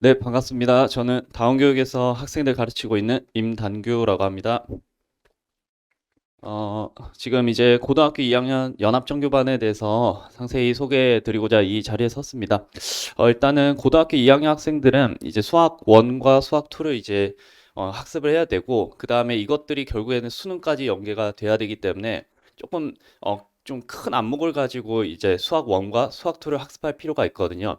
네, 반갑습니다. 저는 다운교육에서 학생들 가르치고 있는 임단규라고 합니다. 지금 이제 고등학교 2학년 연합정규반에 대해서 상세히 소개해 드리고자 이 자리에 섰습니다. 일단은 고등학교 2학년 학생들은 이제 수학 1과 수학 2를 이제 학습을 해야 되고, 그 다음에 이것들이 결국에는 수능까지 연계가 돼야 되기 때문에 조금 좀 큰 안목을 가지고 이제 수학 1과 수학 2를 학습할 필요가 있거든요.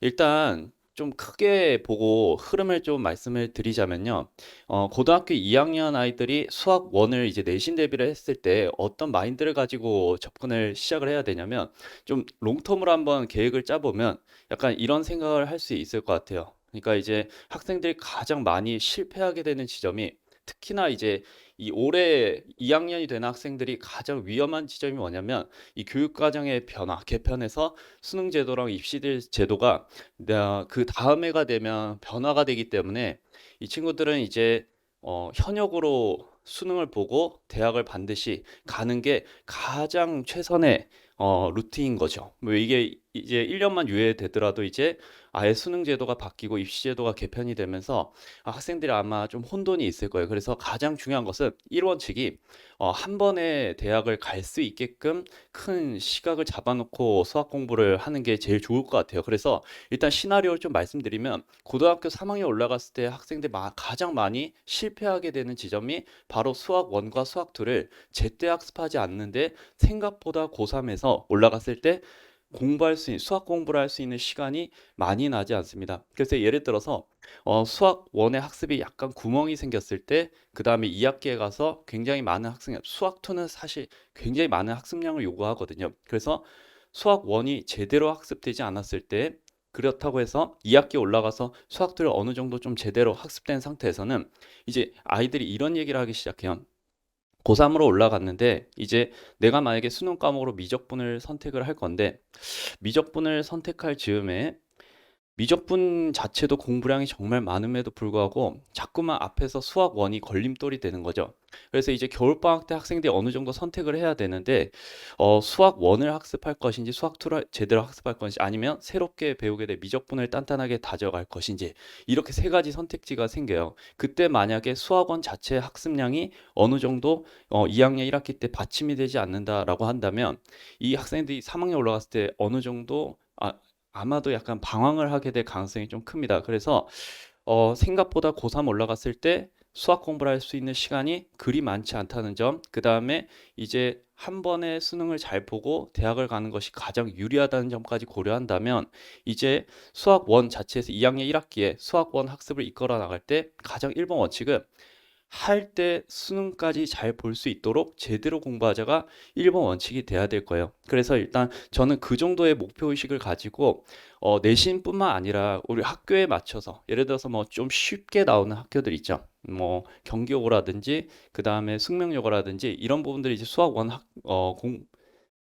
일단 좀 크게 보고 흐름을 좀 말씀을 드리자면요. 고등학교 2학년 아이들이 수학 1을 이제 내신 대비를 했을 때 어떤 마인드를 가지고 접근을 시작을 해야 되냐면, 좀 롱텀으로 한번 계획을 짜보면 약간 이런 생각을 할 수 있을 것 같아요. 그러니까 이제 학생들이 가장 많이 실패하게 되는 지점이, 특히나 이제 이 올해 2학년이 되는 학생들이 가장 위험한 지점이 뭐냐면, 이 교육과정의 변화, 개편에서 수능 제도랑 입시 제도가 그 다음 해가 되면 변화가 되기 때문에 이 친구들은 이제 현역으로 수능을 보고 대학을 반드시 가는 게 가장 최선의 루트인 거죠. 뭐 이게 이제 1년만 유예되더라도 이제 아예 수능 제도가 바뀌고 입시 제도가 개편이 되면서 학생들이 아마 좀 혼돈이 있을 거예요. 그래서 가장 중요한 것은 1원칙이 한 번에 대학을 갈 수 있게끔 큰 시각을 잡아놓고 수학 공부를 하는 게 제일 좋을 것 같아요. 그래서 일단 시나리오를 좀 말씀드리면, 고등학교 3학년 올라갔을 때 학생들이 가장 많이 실패하게 되는 지점이 바로 수학 1과 수학 2를 제때 학습하지 않는데, 생각보다 고3에서 올라갔을 때 수학 공부를 할 수 있는 시간이 많이 나지 않습니다. 그래서 예를 들어서 수학 1의 학습이 약간 구멍이 생겼을 때, 그 다음에 2학기에 가서 굉장히 많은 수학 2는 사실 굉장히 많은 학습량을 요구하거든요. 그래서 수학 1이 제대로 학습되지 않았을 때, 그렇다고 해서 2학기 올라가서 수학들을 어느 정도 좀 제대로 학습된 상태에서는 이제 아이들이 이런 얘기를 하기 시작해요. 고3으로 올라갔는데 이제 내가 만약에 수능 과목으로 미적분을 선택을 할 건데, 미적분을 선택할 즈음에 미적분 자체도 공부량이 정말 많음에도 불구하고 자꾸만 앞에서 수학 1이 걸림돌이 되는 거죠. 그래서 이제 겨울방학 때 학생들이 어느 정도 선택을 해야 되는데, 수학 1을 학습할 것인지 수학 2를 제대로 학습할 것인지, 아니면 새롭게 배우게 될 미적분을 단단하게 다져갈 것인지, 이렇게 세 가지 선택지가 생겨요. 그때 만약에 수학 1 자체 학습량이 어느 정도 2학년 1학기 때 받침이 되지 않는다라고 한다면, 이 학생들이 3학년 올라갔을 때 어느 정도 아마도 약간 방황을 하게 될 가능성이 좀 큽니다. 그래서 생각보다 고3 올라갔을 때 수학 공부를 할 수 있는 시간이 그리 많지 않다는 점, 그 다음에 이제 한 번에 수능을 잘 보고 대학을 가는 것이 가장 유리하다는 점까지 고려한다면, 이제 수학 1 자체에서 2학년 1학기에 수학 1 학습을 이끌어 나갈 때 가장 1번 원칙은, 할 때 수능까지 잘 볼 수 있도록 제대로 공부하자가 1번 원칙이 돼야 될 거예요. 그래서 일단 저는 그 정도의 목표 의식을 가지고 내신뿐만 아니라 우리 학교에 맞춰서, 예를 들어서 뭐 좀 쉽게 나오는 학교들 있죠. 뭐 경기여고라든지 그 다음에 숙명여고라든지 이런 부분들이 이제 수학 원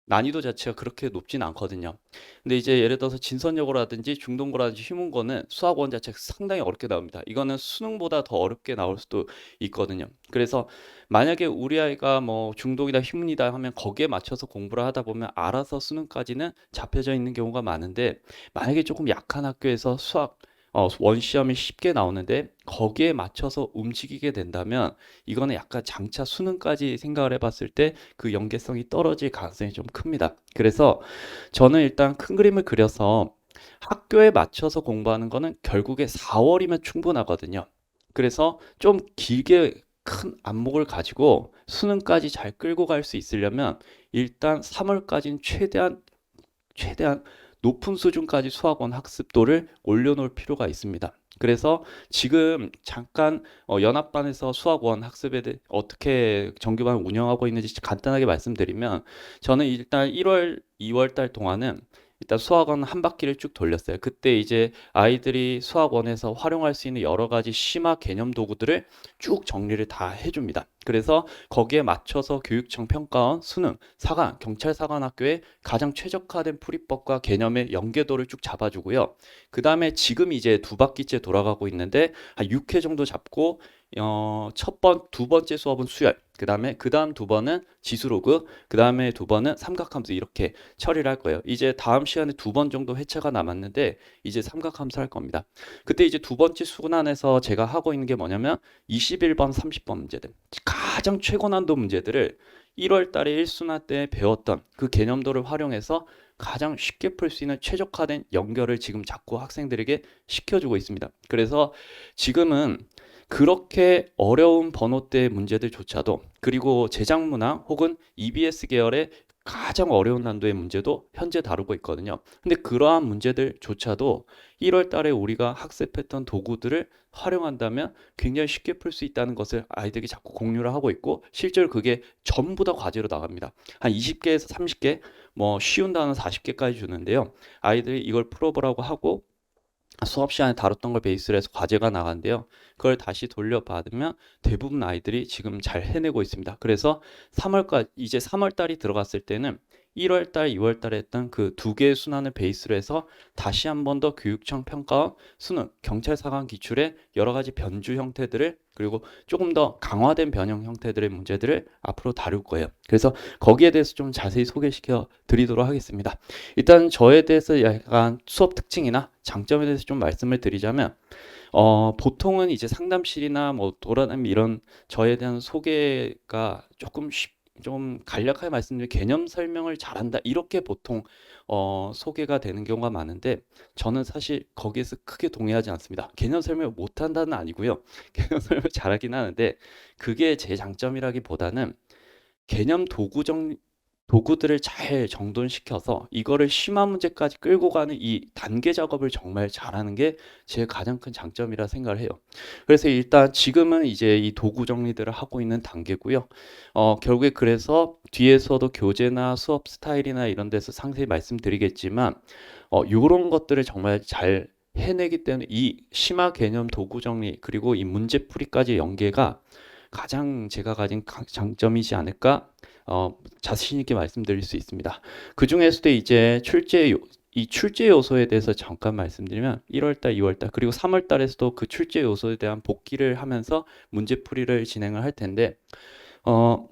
난이도 자체가 그렇게 높진 않거든요. 근데 이제 예를 들어서 진선여고라든지 중동고라든지 휘문고는 수학원 자체가 상당히 어렵게 나옵니다. 이거는 수능보다 더 어렵게 나올 수도 있거든요. 그래서 만약에 우리 아이가 뭐 중동이다 휘문이다 하면 거기에 맞춰서 공부를 하다 보면 알아서 수능까지는 잡혀져 있는 경우가 많은데, 만약에 조금 약한 학교에서 수학 원 시험이 쉽게 나오는데 거기에 맞춰서 움직이게 된다면, 이거는 약간 장차 수능까지 생각을 해봤을 때 그 연계성이 떨어질 가능성이 좀 큽니다. 그래서 저는 일단 큰 그림을 그려서, 학교에 맞춰서 공부하는 거는 결국에 4월이면 충분하거든요. 그래서 좀 길게 큰 안목을 가지고 수능까지 잘 끌고 갈 수 있으려면 일단 3월까지는 최대한 높은 수준까지 수학원 학습도를 올려놓을 필요가 있습니다. 그래서 지금 잠깐 연합반에서 수학원 학습에 대해 어떻게 정규반을 운영하고 있는지 간단하게 말씀드리면, 저는 일단 1월, 2월 달 동안은 일단 수학원 한 바퀴를 쭉 돌렸어요. 그때 이제 아이들이 수학원에서 활용할 수 있는 여러 가지 심화 개념 도구들을 쭉 정리를 다 해줍니다. 그래서 거기에 맞춰서 교육청 평가원, 수능, 사관, 경찰사관학교의 가장 최적화된 풀이법과 개념의 연계도를 쭉 잡아주고요. 그 다음에 지금 이제 두 바퀴째 돌아가고 있는데 한 6회 정도 잡고 두 번째 수업은 수열, 그 다음 두 번은 지수로그, 그 다음에 두 번은 삼각함수 이렇게 처리를 할 거예요. 이제 다음 시간에 두 번 정도 회차가 남았는데 이제 삼각함수 할 겁니다. 그때 이제 두 번째 수간에서 제가 하고 있는 게 뭐냐면 21번, 30번 문제들, 가장 최고 난도 문제들을 1월 달에 1순화 때 배웠던 그 개념도를 활용해서 가장 쉽게 풀 수 있는 최적화된 연결을 지금 자꾸 학생들에게 시켜주고 있습니다. 그래서 지금은 그렇게 어려운 번호대 문제들조차도, 그리고 제작문항 혹은 EBS 계열의 가장 어려운 난도의 문제도 현재 다루고 있거든요. 근데 그러한 문제들조차도 1월 달에 우리가 학습했던 도구들을 활용한다면 굉장히 쉽게 풀 수 있다는 것을 아이들이 자꾸 공유를 하고 있고, 실제로 그게 전부 다 과제로 나갑니다. 한 20개에서 30개, 뭐 쉬운 단어 40개까지 주는데요. 아이들이 이걸 풀어보라고 하고 수업 시간에 다뤘던 걸 베이스로 해서 과제가 나간대요. 그걸 다시 돌려받으면 대부분 아이들이 지금 잘 해내고 있습니다. 그래서 이제 3월 달이 들어갔을 때는 1월 달, 2월 달에 했던 그 두 개의 순환을 베이스로 해서 다시 한 번 더 교육청 평가원, 수능, 경찰사관 기출의 여러 가지 변주 형태들을, 그리고 조금 더 강화된 변형 형태들의 문제들을 앞으로 다룰 거예요. 그래서 거기에 대해서 좀 자세히 소개시켜 드리도록 하겠습니다. 일단 저에 대해서 약간 수업 특징이나 장점에 대해서 좀 말씀을 드리자면, 보통은 이제 상담실이나 뭐 돌아다니면 이런 저에 대한 소개가 좀 간략하게 말씀드리면 개념 설명을 잘한다 이렇게 보통 소개가 되는 경우가 많은데, 저는 사실 거기에서 크게 동의하지 않습니다. 개념 설명을 못한다는 아니고요. 개념 설명 잘하긴 하는데 그게 제 장점이라기보다는 개념 도구들을 잘 정돈시켜서 이거를 심화 문제까지 끌고 가는 이 단계 작업을 정말 잘하는 게 제 가장 큰 장점이라 생각을 해요. 그래서 일단 지금은 이제 이 도구 정리들을 하고 있는 단계고요. 결국에 그래서 뒤에서도 교재나 수업 스타일이나 이런 데서 상세히 말씀드리겠지만, 요런 것들을 정말 잘 해내기 때문에 이 심화 개념 도구 정리 그리고 이 문제풀이까지 연계가 가장 제가 가진 장점이지 않을까 자신 있게 말씀드릴 수 있습니다. 그 중에서도 이제 이 출제 요소에 대해서 잠깐 말씀드리면 1월달, 2월달 그리고 3월달에서도 그 출제 요소에 대한 복기를 하면서 문제풀이를 진행을 할 텐데,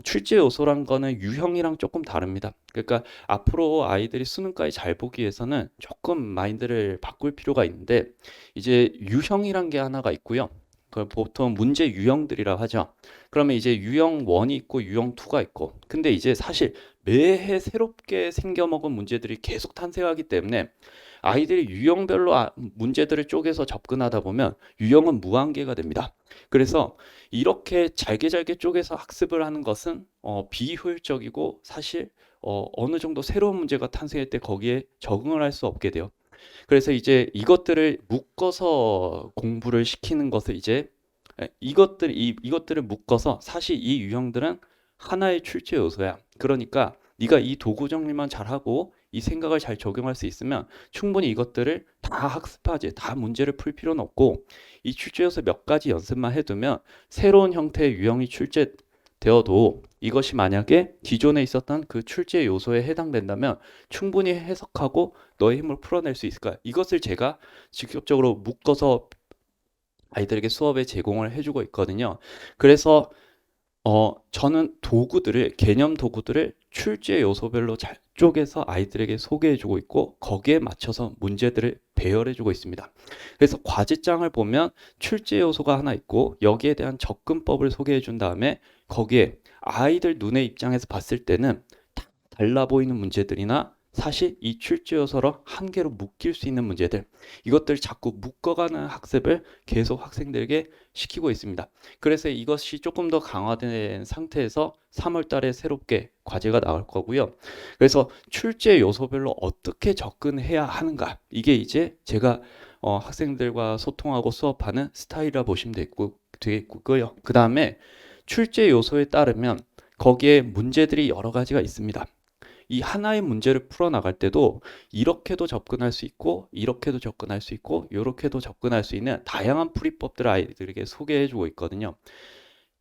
출제 요소란 거는 유형이랑 조금 다릅니다. 그러니까 앞으로 아이들이 수능까지 잘 보기 위해서는 조금 마인드를 바꿀 필요가 있는데, 이제 유형이란 게 하나가 있고요. 그걸 보통 문제 유형들이라 하죠. 그러면 이제 유형 1이 있고 유형 2가 있고, 근데 이제 사실 매해 새롭게 생겨먹은 문제들이 계속 탄생하기 때문에 아이들이 유형별로 문제들을 쪼개서 접근하다 보면 유형은 무한계가 됩니다. 그래서 이렇게 잘게 잘게 쪼개서 학습을 하는 것은 비효율적이고, 사실 어느 정도 새로운 문제가 탄생할 때 거기에 적응을 할 수 없게 돼요. 그래서 이제 이것들을 묶어서 공부를 시키는 것을 이제 이것들을 묶어서, 사실 이 유형들은 하나의 출제 요소야. 그러니까 네가 이 도구 정리만 잘하고 이 생각을 잘 적용할 수 있으면 충분히 이것들을 다 학습하지, 다 문제를 풀 필요는 없고, 이 출제 요소 몇 가지 연습만 해두면 새로운 형태의 유형이 출제되어도 이것이 만약에 기존에 있었던 그 출제 요소에 해당된다면 충분히 해석하고 너의 힘을 풀어낼 수 있을 거야. 이것을 제가 직접적으로 묶어서 아이들에게 수업에 제공을 해주고 있거든요. 그래서 저는 개념 도구들을 출제 요소별로 잘 쪼개서 아이들에게 소개해주고 있고, 거기에 맞춰서 문제들을 배열해주고 있습니다. 그래서 과제장을 보면 출제 요소가 하나 있고, 여기에 대한 접근법을 소개해준 다음에 거기에 아이들 눈의 입장에서 봤을 때는 다 달라 보이는 문제들이나 사실 이 출제 요소로 한 개로 묶일 수 있는 문제들, 이것들 자꾸 묶어가는 학습을 계속 학생들에게 시키고 있습니다. 그래서 이것이 조금 더 강화된 상태에서 3월 달에 새롭게 과제가 나올 거고요. 그래서 출제 요소별로 어떻게 접근해야 하는가, 이게 이제 제가 학생들과 소통하고 수업하는 스타일이라 보시면 되겠고요. 그 다음에 출제 요소에 따르면 거기에 문제들이 여러 가지가 있습니다. 이 하나의 문제를 풀어나갈 때도 이렇게도 접근할 수 있고, 이렇게도 접근할 수 있고, 이렇게도 접근할 수 있는 다양한 풀이법들을 아이들에게 소개해주고 있거든요.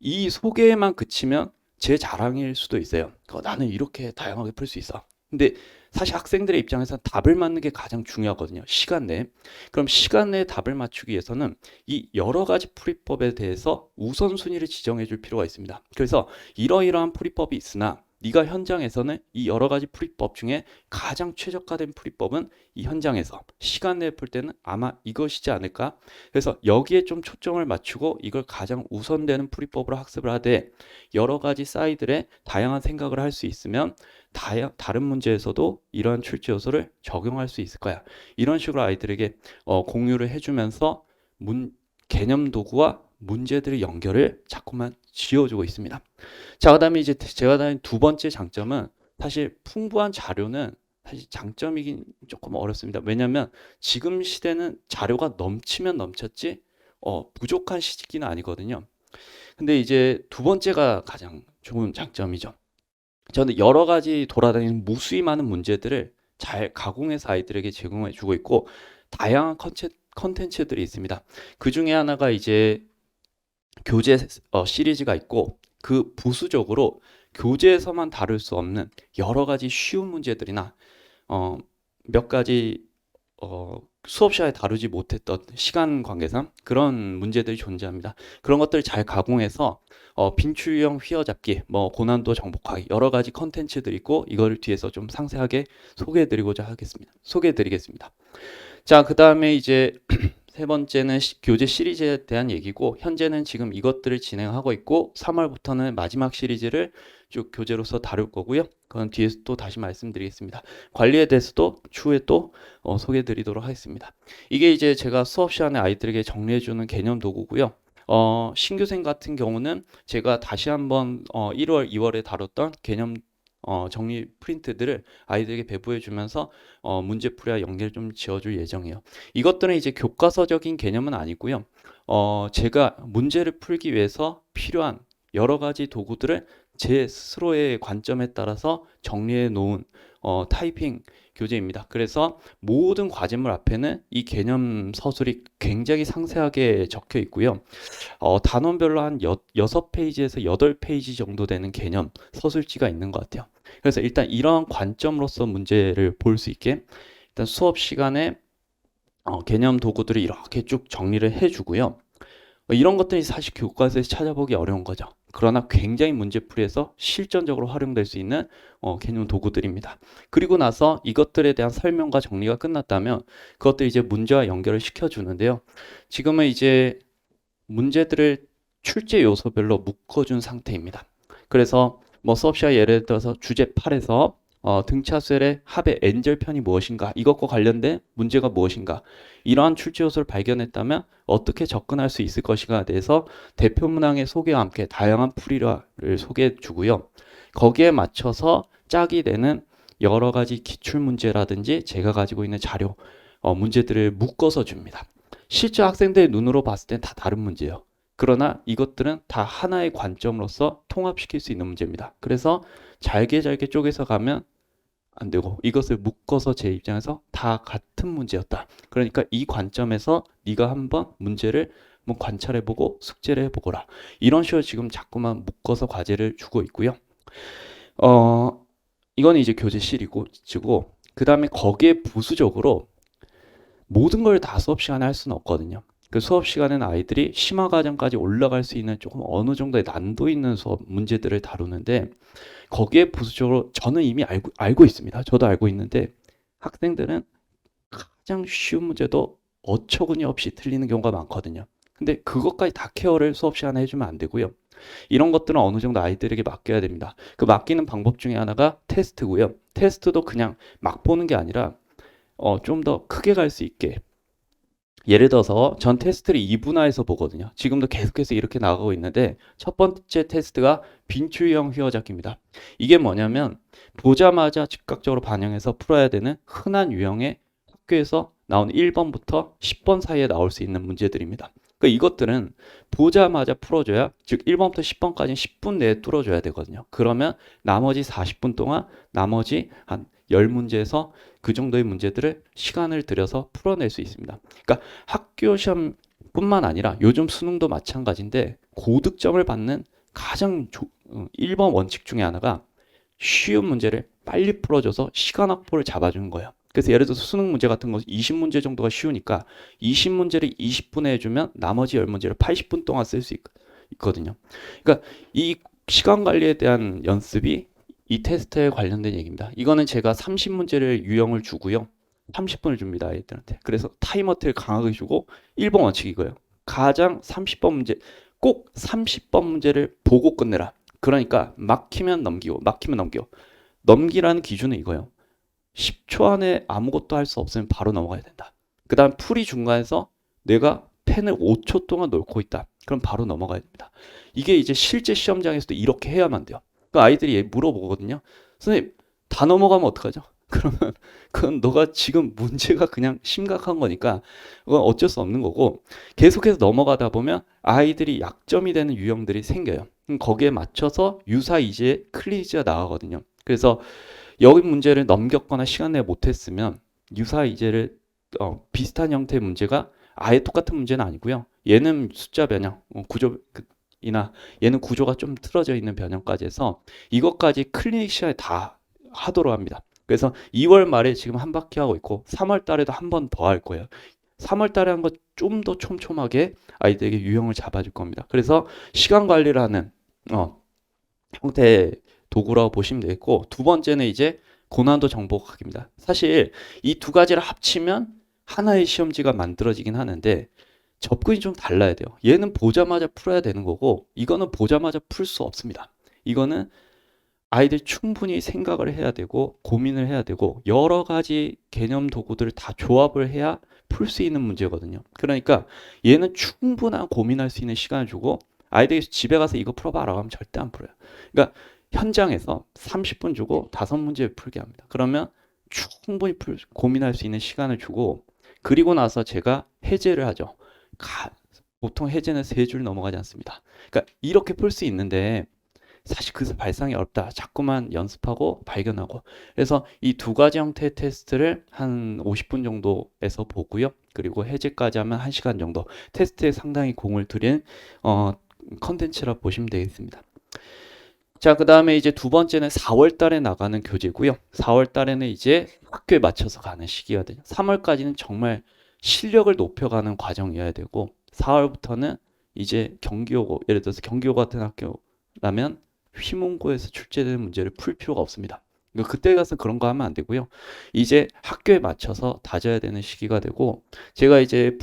이 소개에만 그치면 제 자랑일 수도 있어요. 나는 이렇게 다양하게 풀 수 있어. 근데 사실 학생들의 입장에서 답을 맞는 게 가장 중요하거든요. 시간 내에. 그럼 시간 내에 답을 맞추기 위해서는 이 여러 가지 풀이법에 대해서 우선순위를 지정해 줄 필요가 있습니다. 그래서 이러이러한 풀이법이 있으나 네가 현장에서는 이 여러 가지 풀이법 중에 가장 최적화된 풀이법은 이 현장에서 시간 내에 풀 때는 아마 이것이지 않을까? 그래서 여기에 좀 초점을 맞추고 이걸 가장 우선되는 풀이법으로 학습을 하되 여러 가지 사이들의 다양한 생각을 할 수 있으면 다른 문제에서도 이러한 출제 요소를 적용할 수 있을 거야. 이런 식으로 아이들에게 공유를 해주면서 개념 도구와 문제들의 연결을 자꾸만 지어주고 있습니다. 자, 그다음에 이제 제가 다닌 두 번째 장점은 사실 풍부한 자료는 사실 장점이긴 조금 어렵습니다. 왜냐하면 지금 시대는 자료가 넘치면 넘쳤지 부족한 시기는 아니거든요. 근데 이제 두 번째가 가장 좋은 장점이죠. 저는 여러 가지 돌아다니는 무수히 많은 문제들을 잘 가공해서 아이들에게 제공해 주고 있고 다양한 컨텐츠들이 있습니다. 그 중에 하나가 이제 교재 시리즈가 있고 그 부수적으로 교재에서만 다룰 수 없는 여러 가지 쉬운 문제들이나 몇 가지 수업 시간에 다루지 못했던 시간 관계상 그런 문제들이 존재합니다. 그런 것들을 잘 가공해서 빈출형 휘어잡기, 뭐 고난도 정복하기 여러 가지 컨텐츠들이 있고 이걸 뒤에서 좀 상세하게 소개해드리겠습니다. 자, 그 다음에 이제 세 번째는 교재 시리즈에 대한 얘기고 현재는 지금 이것들을 진행하고 있고 3월부터는 마지막 시리즈를 쭉 교재로서 다룰 거고요. 그건 뒤에서 또 다시 말씀드리겠습니다. 관리에 대해서도 추후에 또 소개해 드리도록 하겠습니다. 이게 이제 제가 수업 시간에 아이들에게 정리해 주는 개념 도구고요. 신규생 같은 경우는 제가 다시 한번 1월, 2월에 다뤘던 개념 정리 프린트들을 아이들에게 배부해 주면서 문제풀이와 연계를 좀 지어줄 예정이에요. 이것들은 이제 교과서적인 개념은 아니고요. 제가 문제를 풀기 위해서 필요한 여러 가지 도구들을 제 스스로의 관점에 따라서 정리해 놓은 타이핑 교재입니다. 그래서 모든 과제물 앞에는 이 개념 서술이 굉장히 상세하게 적혀 있고요. 단원별로 한 6페이지에서 8페이지 정도 되는 개념 서술지가 있는 것 같아요. 그래서 일단 이러한 관점으로서 문제를 볼 수 있게 일단 수업 시간에 개념 도구들을 이렇게 쭉 정리를 해주고요. 이런 것들이 사실 교과서에서 찾아보기 어려운 거죠. 그러나 굉장히 문제풀이에서 실전적으로 활용될 수 있는 개념 도구들입니다. 그리고 나서 이것들에 대한 설명과 정리가 끝났다면 그것들 이제 문제와 연결을 시켜주는데요. 지금은 이제 문제들을 출제 요소별로 묶어준 상태입니다. 그래서 뭐 수업 시간 예를 들어서 주제 8에서 등차수열의 합의 n절편이 무엇인가 이것과 관련된 문제가 무엇인가 이러한 출제 요소를 발견했다면 어떻게 접근할 수 있을 것인가에 대해서 대표 문항의 소개와 함께 다양한 풀이를 소개해 주고요. 거기에 맞춰서 짝이 되는 여러 가지 기출 문제라든지 제가 가지고 있는 자료 문제들을 묶어서 줍니다. 실제 학생들의 눈으로 봤을 땐 다 다른 문제예요. 그러나 이것들은 다 하나의 관점으로서 통합시킬 수 있는 문제입니다. 그래서 잘게 쪼개서 가면 안 되고 이것을 묶어서 제 입장에서 다 같은 문제였다. 그러니까 이 관점에서 네가 한번 문제를 한번 관찰해보고 숙제를 해보거라. 이런 식으로 지금 자꾸만 묶어서 과제를 주고 있고요. 이건 이제 교재 실이고 그 다음에 거기에 부수적으로 모든 걸 다 수업 시간에 할 수는 없거든요. 그 수업 시간에는 아이들이 심화 과정까지 올라갈 수 있는 조금 어느 정도의 난도 있는 수업 문제들을 다루는데 거기에 부수적으로 저는 이미 알고 있습니다. 저도 알고 있는데 학생들은 가장 쉬운 문제도 어처구니 없이 틀리는 경우가 많거든요. 근데 그것까지 다 케어를 수업 시간에 해주면 안 되고요. 이런 것들은 어느 정도 아이들에게 맡겨야 됩니다. 그 맡기는 방법 중에 하나가 테스트고요. 테스트도 그냥 막 보는 게 아니라 좀 더 크게 갈 수 있게 예를 들어서 전 테스트를 2분화해서 보거든요. 지금도 계속해서 이렇게 나가고 있는데 첫 번째 테스트가 빈출형 휘어잡기입니다. 이게 뭐냐면 보자마자 즉각적으로 반영해서 풀어야 되는 흔한 유형의 학교에서 나온 1번부터 10번 사이에 나올 수 있는 문제들입니다. 그러니까 이것들은 보자마자 풀어줘야 즉 1번부터 10번까지 10분 내에 뚫어줘야 되거든요. 그러면 나머지 40분 동안 나머지 한 10문제에서 그 정도의 문제들을 시간을 들여서 풀어낼 수 있습니다. 그러니까 학교 시험뿐만 아니라 요즘 수능도 마찬가지인데 고득점을 받는 가장 1번 원칙 중에 하나가 쉬운 문제를 빨리 풀어줘서 시간 확보를 잡아주는 거예요. 그래서 예를 들어서 수능 문제 같은 거 20문제 정도가 쉬우니까 20문제를 20분에 해주면 나머지 10문제를 80분 동안 쓸 수 있거든요. 그러니까 이 시간 관리에 대한 연습이 이 테스트에 관련된 얘기입니다. 이거는 제가 30문제를 유형을 주고요. 30분을 줍니다, 아이들한테. 그래서 타임어택을 강하게 주고 1번 원칙이 이거예요. 가장 30번 문제, 꼭 30번 문제를 보고 끝내라. 그러니까 막히면 넘기고, 막히면 넘기고. 넘기라는 기준은 이거예요. 10초 안에 아무것도 할 수 없으면 바로 넘어가야 된다. 그 다음 풀이 중간에서 내가 펜을 5초 동안 놓고 있다. 그럼 바로 넘어가야 됩니다. 이게 이제 실제 시험장에서도 이렇게 해야만 돼요. 그 아이들이 물어보거든요. 선생님, 다 넘어가면 어떡하죠? 그러면 그건 너가 지금 문제가 그냥 심각한 거니까 그건 어쩔 수 없는 거고 계속해서 넘어가다 보면 아이들이 약점이 되는 유형들이 생겨요. 거기에 맞춰서 유사이제 클리니지가 나가거든요. 그래서 여기 문제를 넘겼거나 시간 내에 못했으면 유사이제를 비슷한 형태의 문제가 아예 똑같은 문제는 아니고요. 얘는 숫자 변형, 구조이나 얘는 구조가 좀 틀어져 있는 변형까지 해서 이것까지 클리닉 시간에 다 하도록 합니다. 그래서 2월 말에 지금 한 바퀴 하고 있고 3월 달에도 한 번 더 할 거예요. 3월 달에 한 거 좀 더 촘촘하게 아이들에게 유형을 잡아줄 겁니다. 그래서 시간 관리를 하는 형태의 도구라고 보시면 되겠고 두 번째는 이제 고난도 정보학입니다. 사실 이 두 가지를 합치면 하나의 시험지가 만들어지긴 하는데 접근이 좀 달라야 돼요. 얘는 보자마자 풀어야 되는 거고 이거는 보자마자 풀 수 없습니다. 이거는 아이들 충분히 생각을 해야 되고 고민을 해야 되고 여러 가지 개념 도구들을 다 조합을 해야 풀 수 있는 문제거든요. 그러니까 얘는 충분한 고민할 수 있는 시간을 주고 아이들이 집에 가서 이거 풀어봐라고 하면 절대 안 풀어요. 그러니까 현장에서 30분 주고 5문제 풀게 합니다. 그러면 충분히 고민할 수 있는 시간을 주고 그리고 나서 제가 해제를 하죠. 보통 해제는 3줄 넘어가지 않습니다. 그러니까 이렇게 풀 수 있는데 사실 그 발상이 어렵다. 자꾸만 연습하고 발견하고. 그래서 이 두 가지 형태의 테스트를 한 50분 정도에서 보고요. 그리고 해제까지 하면 1시간 정도. 테스트에 상당히 공을 들인 컨텐츠라 보시면 되겠습니다. 자, 그 다음에 이제 두 번째는 4월 달에 나가는 교재고요. 4월 달에는 이제 학교에 맞춰서 가는 시기거든요. 3월까지는 정말 실력을 높여가는 과정이어야 되고 4월부터는 이제 경기고 예를 들어서 경기고 같은 학교라면 휘문고에서 출제되는 문제를 풀 필요가 없습니다. 그러니까 그때 가서 그런 거 하면 안 되고요. 이제 학교에 맞춰서 다져야 되는 시기가 되고 제가 이제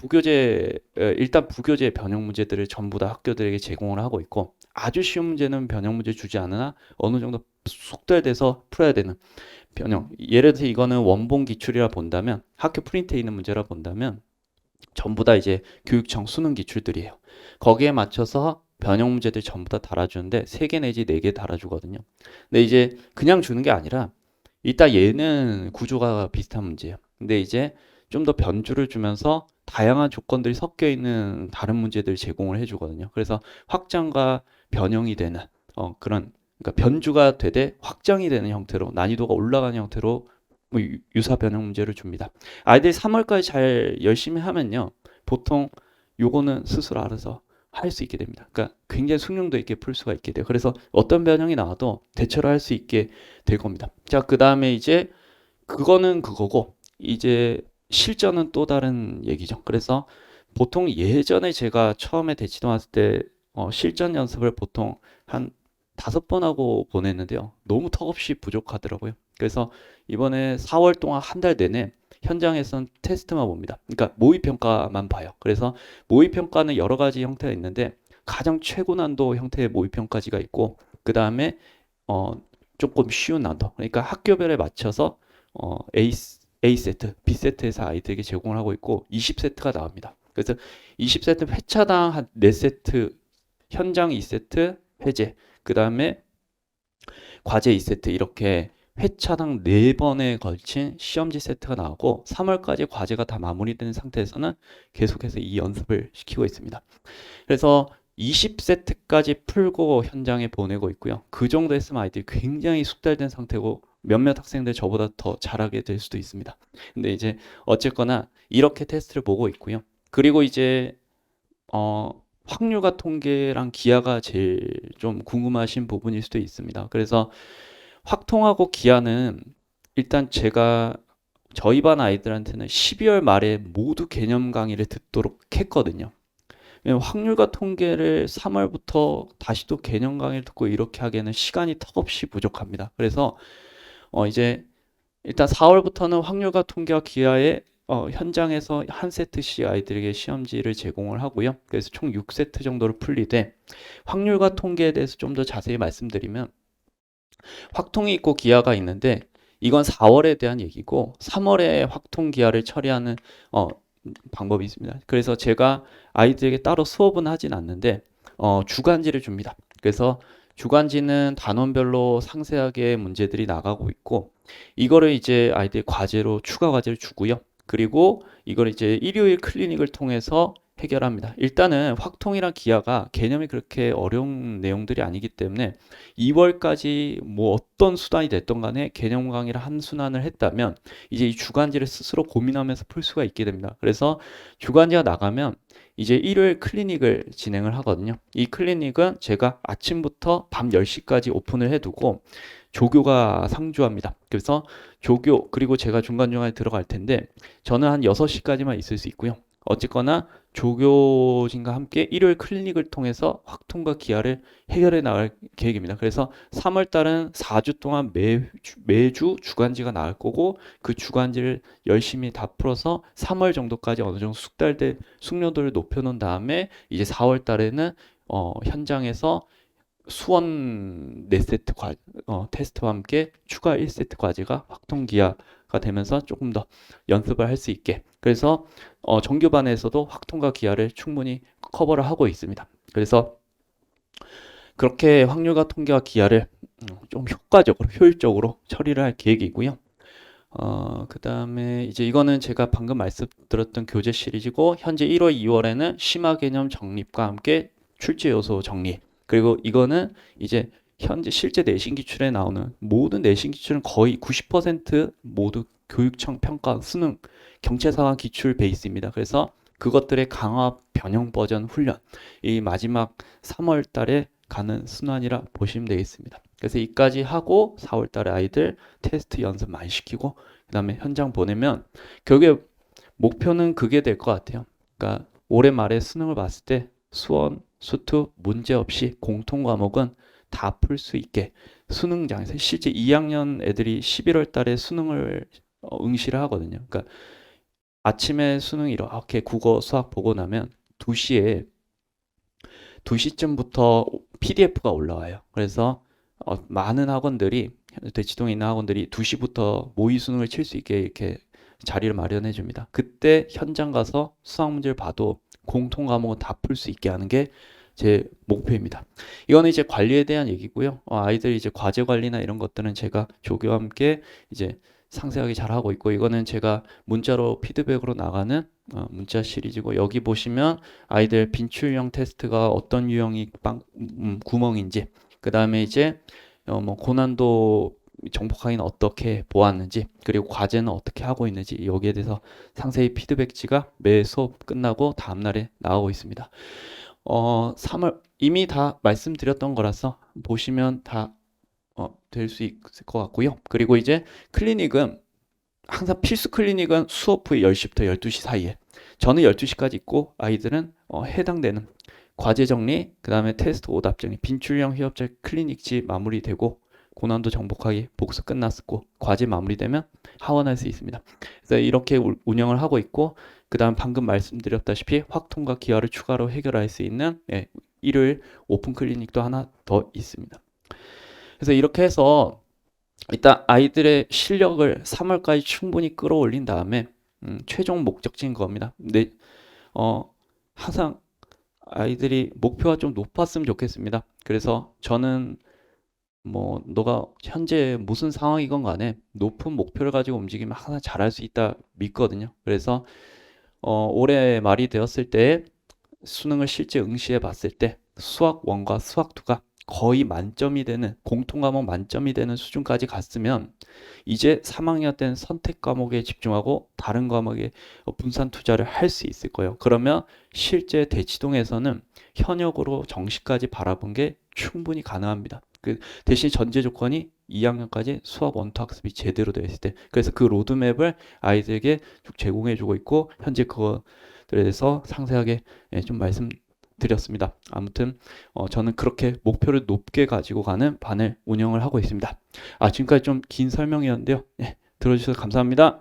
일단 부교재 변형 문제들을 전부 다 학교들에게 제공을 하고 있고 아주 쉬운 문제는 변형 문제 주지 않으나 어느 정도 숙달돼서 풀어야 되는 변형. 예를 들어서 이거는 원본 기출이라 본다면 학교 프린트에 있는 문제라 본다면 전부 다 이제 교육청 수능 기출들이에요. 거기에 맞춰서 변형 문제들 전부 다 달아주는데 3개 내지 4개 달아주거든요. 근데 이제 그냥 주는 게 아니라 이따 얘는 구조가 비슷한 문제예요. 근데 이제 좀 더 변주를 주면서 다양한 조건들이 섞여 있는 다른 문제들 제공을 해주거든요. 그래서 확장과 변형이 되는 그런 그러니까 변주가 되되 확장이 되는 형태로 난이도가 올라가는 형태로 뭐 유사 변형 문제를 줍니다. 아이들이 3월까지 잘 열심히 하면요. 보통 요거는 스스로 알아서 할 수 있게 됩니다. 그러니까 굉장히 숙련도 있게 풀 수가 있게 돼요. 그래서 어떤 변형이 나와도 대처를 할 수 있게 될 겁니다. 자, 그 다음에 이제 그거는 그거고 이제 실전은 또 다른 얘기죠. 그래서 보통 예전에 제가 처음에 대치동 왔을 때 실전 연습을 보통 한 5번 하고 보냈는데요. 너무 턱없이 부족하더라고요. 그래서 이번에 4월 동안 한 달 내내 현장에선 테스트만 봅니다. 그러니까 모의평가만 봐요. 그래서 모의평가는 여러 가지 형태가 있는데 가장 최고 난도 형태의 모의평가지가 있고 그 다음에 조금 쉬운 난도 그러니까 학교별에 맞춰서 A 세트, B 세트에서 아이들에게 제공을 하고 있고 20세트가 나옵니다. 그래서 20세트 회차당 한 4세트, 현장 2세트, 해제, 그 다음에 과제 2세트 이렇게 회차당 4번에 걸친 시험지 세트가 나오고 3월까지 과제가 다 마무리된 상태에서는 계속해서 이 연습을 시키고 있습니다. 그래서 20세트까지 풀고 현장에 보내고 있고요. 그 정도 했으면 아이들이 굉장히 숙달된 상태고 몇몇 학생들 저보다 더 잘하게 될 수도 있습니다. 근데 이제 어쨌거나 이렇게 테스트를 보고 있고요. 그리고 이제 확률과 통계랑 기하가 제일 좀 궁금하신 부분일 수도 있습니다. 그래서 확통하고 기하는 일단 제가 저희 반 아이들한테는 12월 말에 모두 개념 강의를 듣도록 했거든요. 왜냐면 확률과 통계를 3월부터 다시 또 개념 강의를 듣고 이렇게 하기에는 시간이 턱없이 부족합니다. 그래서 이제 일단 4월부터는 확률과 통계와 기하의 현장에서 한 세트씩 아이들에게 시험지를 제공을 하고요. 그래서 총 6세트 정도를 풀리되 확률과 통계에 대해서 좀 더 자세히 말씀드리면 확통이 있고 기하가 있는데 이건 4월에 대한 얘기고 3월에 확통 기하를 처리하는 어, 방법이 있습니다. 그래서 제가 아이들에게 따로 수업은 하진 않는데 주간지를 줍니다. 그래서 주간지는 단원별로 상세하게 문제들이 나가고 있고 이거를 이제 아이들 과제로 추가 과제를 주고요. 그리고 이걸 이제 일요일 클리닉을 통해서 해결합니다. 일단은 확통이랑 기하가 개념이 그렇게 어려운 내용들이 아니기 때문에 2월까지 뭐 어떤 수단이 됐던 간에 개념 강의를 한 순환을 했다면 이제 이 주간지를 스스로 고민하면서 풀 수가 있게 됩니다. 그래서 주간지가 나가면 이제 일요일 클리닉을 진행을 하거든요. 이 클리닉은 제가 아침부터 밤 10시까지 오픈을 해두고 조교가 상주합니다. 그래서 조교 그리고 제가 중간중간에 들어갈 텐데 저는 한 6시까지만 있을 수 있고요. 어쨌거나 조교진과 함께 일요일 클리닉을 통해서 확통과 기하를 해결해 나갈 계획입니다. 그래서 3월 달은 4주 동안 매주 주간지가 나갈 거고 그 주간지를 열심히 다 풀어서 3월 정도까지 어느 정도 숙련도를 높여놓은 다음에 이제 4월 달에는 현장에서 수원 4세트 테스트와 함께 추가 1세트 과제가 확통기하가 되면서 조금 더 연습을 할 수 있게 그래서 정규반에서도 확통과 기하를 충분히 커버를 하고 있습니다. 그래서 그렇게 확률과 통계와 기하를 좀 효과적으로 효율적으로 처리를 할 계획이고요. 그 다음에 이제 이거는 제가 방금 말씀드렸던 교재 시리즈고 현재 1월, 2월에는 심화 개념 정립과 함께 출제 요소 정리 그리고 이거는 이제 현재 실제 내신 기출에 나오는 모든 내신 기출은 거의 90% 모두 교육청 평가 수능 경찰상황 기출 베이스입니다. 그래서 그것들의 강화 변형 버전 훈련 이 마지막 3월 달에 가는 순환이라 보시면 되겠습니다. 그래서 이까지 하고 4월 달에 아이들 테스트 연습 많이 시키고 그 다음에 현장 보내면 결국에 목표는 그게 될 것 같아요. 그러니까 올해 말에 수능을 봤을 때 수원, 수투 문제 없이 공통 과목은 다 풀 수 있게 수능장에서 실제 2학년 애들이 11월 달에 수능을 응시를 하거든요. 그러니까 아침에 수능 이렇게 국어, 수학 보고 나면 2시쯤부터 PDF가 올라와요. 그래서 많은 학원들이 대치동에 있는 학원들이 2시부터 모의 수능을 칠 수 있게 이렇게 자리를 마련해 줍니다. 그때 현장 가서 수학 문제를 봐도 공통 과목은 다 풀 수 있게 하는 게 제 목표입니다. 이거는 이제 관리에 대한 얘기고요. 아이들 이제 과제 관리나 이런 것들은 제가 조교와 함께 이제 상세하게 잘 하고 있고 이거는 제가 문자로 피드백으로 나가는 문자 시리즈고 여기 보시면 아이들 빈출형 테스트가 어떤 유형이 구멍인지 그 다음에 이제 뭐 고난도 정복하기는 어떻게 보았는지 그리고 과제는 어떻게 하고 있는지 여기에 대해서 상세히 피드백지가 매 수업 끝나고 다음날에 나오고 있습니다. 3월 이미 다 말씀드렸던 거라서 보시면 다 될 수 있을 것 같고요. 그리고 이제 클리닉은 항상 필수 클리닉은 수업 후에 10시부터 12시 사이에 저는 12시까지 있고 아이들은 해당되는 과제 정리, 그 다음에 테스트 오답 정리, 빈출형 휴업자 클리닉지 마무리되고 고난도 정복하기 복수 끝났고 과제 마무리되면 하원할 수 있습니다. 그래서 이렇게 운영을 하고 있고 그 다음 방금 말씀드렸다시피 확통과 기하를 추가로 해결할 수 있는 일요일 오픈 클리닉도 하나 더 있습니다. 그래서 이렇게 해서 일단 아이들의 실력을 3월까지 충분히 끌어올린 다음에 최종 목적지인 겁니다. 근데 항상 아이들이 목표가 좀 높았으면 좋겠습니다. 그래서 저는 뭐 너가 현재 무슨 상황이건 간에 높은 목표를 가지고 움직이면 항상 잘할 수 있다 믿거든요. 그래서 올해 말이 되었을 때 수능을 실제 응시해 봤을 때 수학 1과 수학 2가 거의 만점이 되는 공통 과목 만점이 되는 수준까지 갔으면 이제 3학년 때는 선택 과목에 집중하고 다른 과목에 분산 투자를 할 수 있을 거예요. 그러면 실제 대치동에서는 현역으로 정시까지 바라본 게 충분히 가능합니다. 그 대신 전제 조건이 2학년까지 수학 원투 학습이 제대로 되어 있을 때, 그래서 그 로드맵을 아이들에게 쭉 제공해 주고 있고 현재 그것들에 대해서 상세하게 좀 말씀드렸습니다. 아무튼 저는 그렇게 목표를 높게 가지고 가는 반을 운영을 하고 있습니다. 지금까지 좀 긴 설명이었는데요. 들어주셔서 감사합니다.